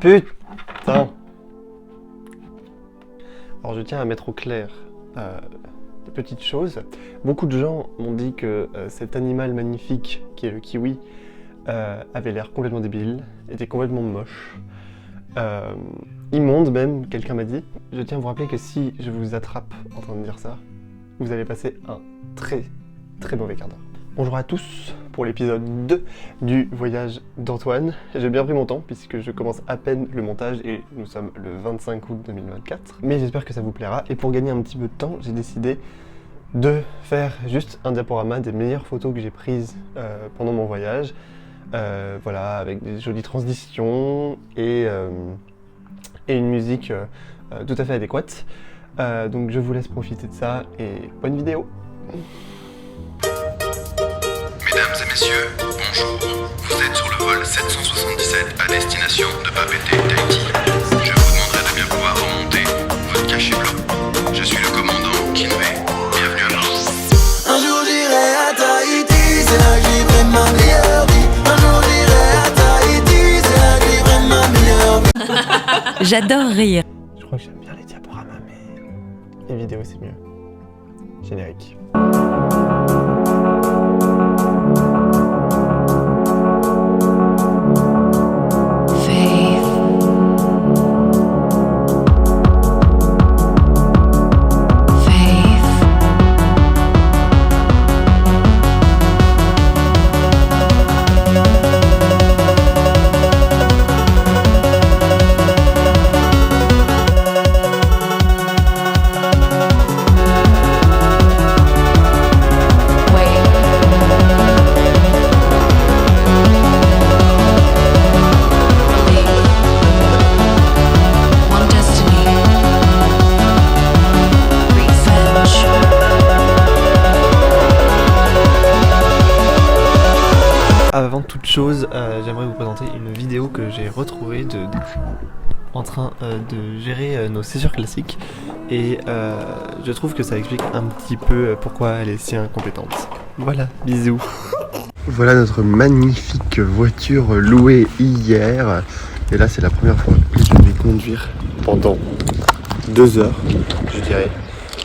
Putain. Alors je tiens à mettre au clair des petites choses. Beaucoup de gens m'ont dit que cet animal magnifique qui est le kiwi avait l'air complètement débile, était complètement moche. Immonde même, quelqu'un m'a dit. Je tiens à vous rappeler que si je vous attrape en train de dire ça, vous allez passer un très très mauvais quart d'heure. Bonjour à tous pour l'épisode 2 du voyage d'Antoine. J'ai bien pris mon temps puisque je commence à peine le montage et nous sommes le 25 août 2024. Mais j'espère que ça vous plaira et pour gagner un petit peu de temps, j'ai décidé de faire juste un diaporama des meilleures photos que j'ai prises pendant mon voyage. Voilà, avec des jolies transitions et une musique tout à fait adéquate. Donc je vous laisse profiter de ça et bonne vidéo. Mesdames et messieurs, bonjour. Vous êtes sur le vol 777 à destination de Papeete, Tahiti. Je vous demanderai de bien vouloir remonter votre cachet blanc. Je suis le commandant Kinvey. Bienvenue à bord. Un jour j'irai à Tahiti, c'est là que je vivrai ma meilleure vie. Un jour j'irai à Tahiti, c'est là que je vivrai ma meilleure vie. J'adore rire. Je crois que j'aime bien les diaporamas, mais les vidéos c'est mieux. Générique. Avant toute chose, j'aimerais vous présenter une vidéo que j'ai retrouvée en train de gérer nos séjours classiques et je trouve que ça explique un petit peu pourquoi elle est si incompétente. Voilà, bisous. Voilà notre magnifique voiture louée hier et là c'est la première fois que je vais conduire pendant 2 heures, je dirais,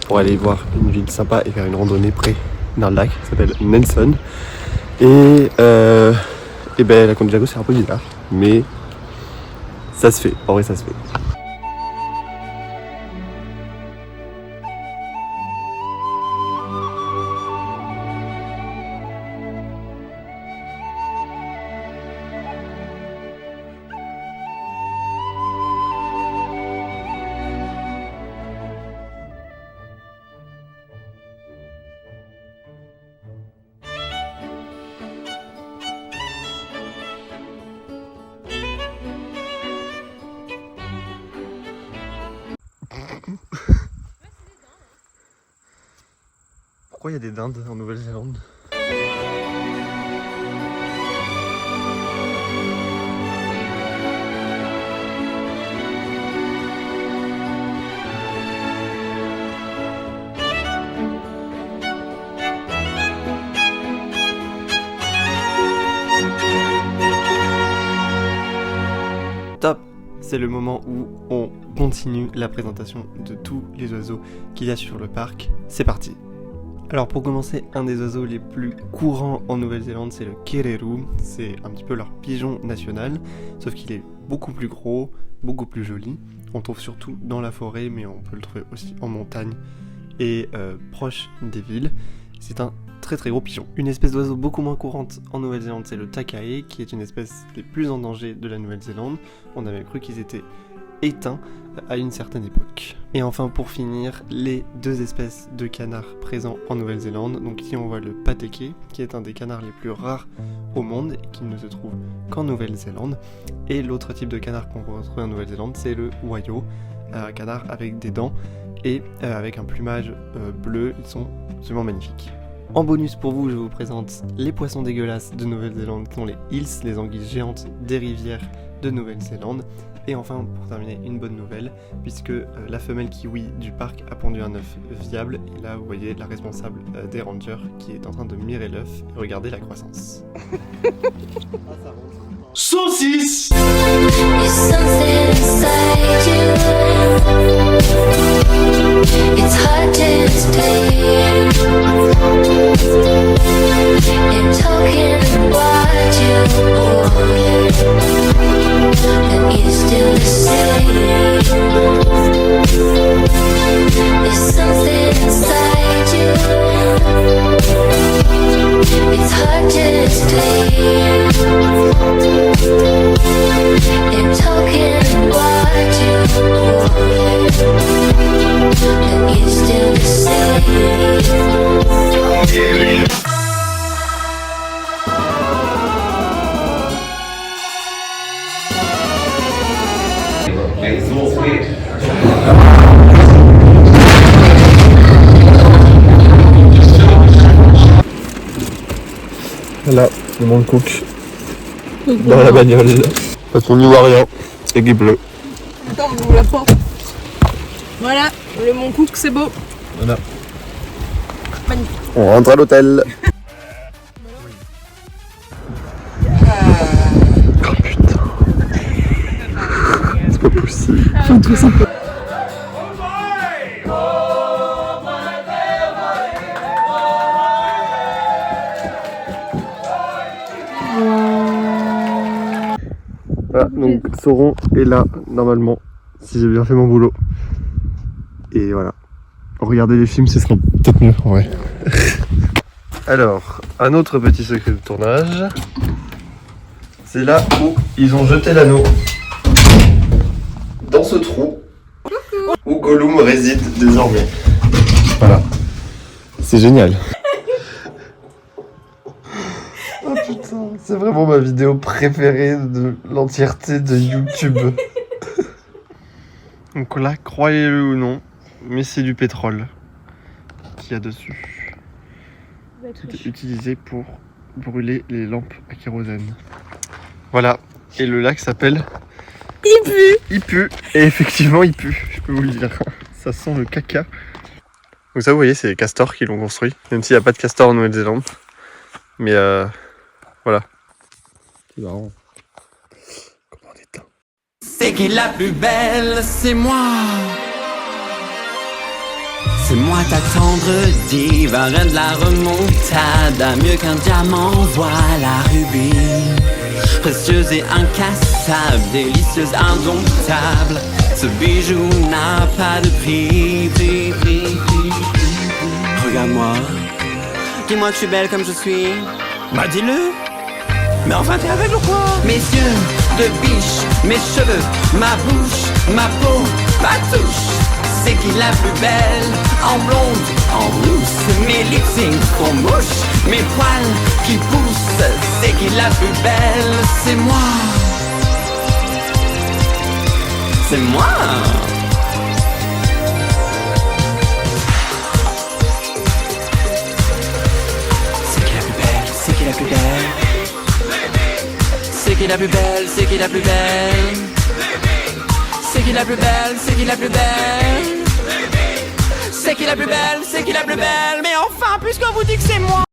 pour aller voir une ville sympa et faire une randonnée près d'un lac qui s'appelle Nelson. Et ben la conduite à gauche c'est un peu bizarre, mais ça se fait, en vrai ça se fait. Pourquoi il y a des dindes en Nouvelle-Zélande ? Top! C'est le moment où on continue la présentation de tous les oiseaux qu'il y a sur le parc. C'est parti! Alors pour commencer, un des oiseaux les plus courants en Nouvelle-Zélande, c'est le kereru. C'est un petit peu leur pigeon national, sauf qu'il est beaucoup plus gros, beaucoup plus joli. On le trouve surtout dans la forêt, mais on peut le trouver aussi en montagne et proche des villes. C'est un très très gros pigeon. Une espèce d'oiseau beaucoup moins courante en Nouvelle-Zélande, c'est le takahe, qui est une espèce des plus en danger de la Nouvelle-Zélande. On avait cru qu'ils étaient éteints à une certaine époque. Et enfin pour finir, les 2 espèces de canards présents en Nouvelle-Zélande. Donc ici on voit le pateke, qui est un des canards les plus rares au monde et qui ne se trouve qu'en Nouvelle-Zélande. Et l'autre type de canard qu'on peut retrouver en Nouvelle-Zélande, c'est le wayo, un canard avec des dents et avec un plumage bleu. Ils sont absolument magnifiques. En bonus pour vous, je vous présente les poissons dégueulasses de Nouvelle-Zélande, qui sont les eels, les anguilles géantes des rivières de Nouvelle-Zélande. Et enfin, pour terminer, une bonne nouvelle, puisque la femelle kiwi du parc a pondu un œuf viable. Et là, vous voyez la responsable des rangers qui est en train de mirer l'œuf et regarder la croissance. Saucisse! It's something And talking about you, and it's still the same. There's something inside you. It's hard to explain. And talking about you, and it's still the same. Là, le monde cook dans la bagnole. Parce qu'on n'y voit rien et qu'il pleut. Attends, on ouvre la porte. Voilà, le Mont Cook, c'est beau. Voilà. Magnifique. On rentre à l'hôtel. Oh putain. C'est pas possible. J'ai un truc sympa. Voilà, donc Sauron est là, normalement, si j'ai bien fait mon boulot. Et voilà. Regardez les films, ce sera peut-être mieux en vrai. Alors, un autre petit secret de tournage. C'est là où ils ont jeté l'anneau. Dans ce trou où Gollum réside désormais. Voilà. C'est génial. Oh putain, c'est vraiment ma vidéo préférée de l'entièreté de YouTube. Donc là, croyez-le ou non, mais c'est du pétrole qu'il y a dessus. C'est utilisé pour brûler les lampes à kérosène. Voilà, et le lac s'appelle... Il pue. Il pue, et effectivement il pue, je peux vous le dire. Ça sent le caca. Donc ça, vous voyez, c'est les castors qui l'ont construit, même s'il n'y a pas de castor en Nouvelle-Zélande. Mais voilà. C'est marrant. Comment on éteint? C'est qui la plus belle, c'est moi. C'est moi ta tendre dive, un reine de la remontada. Mieux qu'un diamant, voilà rubis. Précieuse et incassable, délicieuse, indomptable. Ce bijou n'a pas de prix, Regarde-moi, dis-moi que je suis belle comme je suis. Bah dis-le. Mais enfin t'es aveugle ou quoi? Mes yeux de biche, mes cheveux, ma bouche, ma peau, ma touche. C'est qui la plus belle? En blonde, en rousse. Mes lip syncs font mouche. Mes poils qui poussent. C'est qui la plus belle? C'est moi. C'est moi. C'est qui la plus belle? C'est qui la plus belle? C'est qui la plus belle? C'est qui la plus belle? C'est qui la plus belle? C'est qui la plus belle? C'est qui la plus belle? C'est qui la plus belle? Mais enfin, puisqu'on vous dit que c'est moi.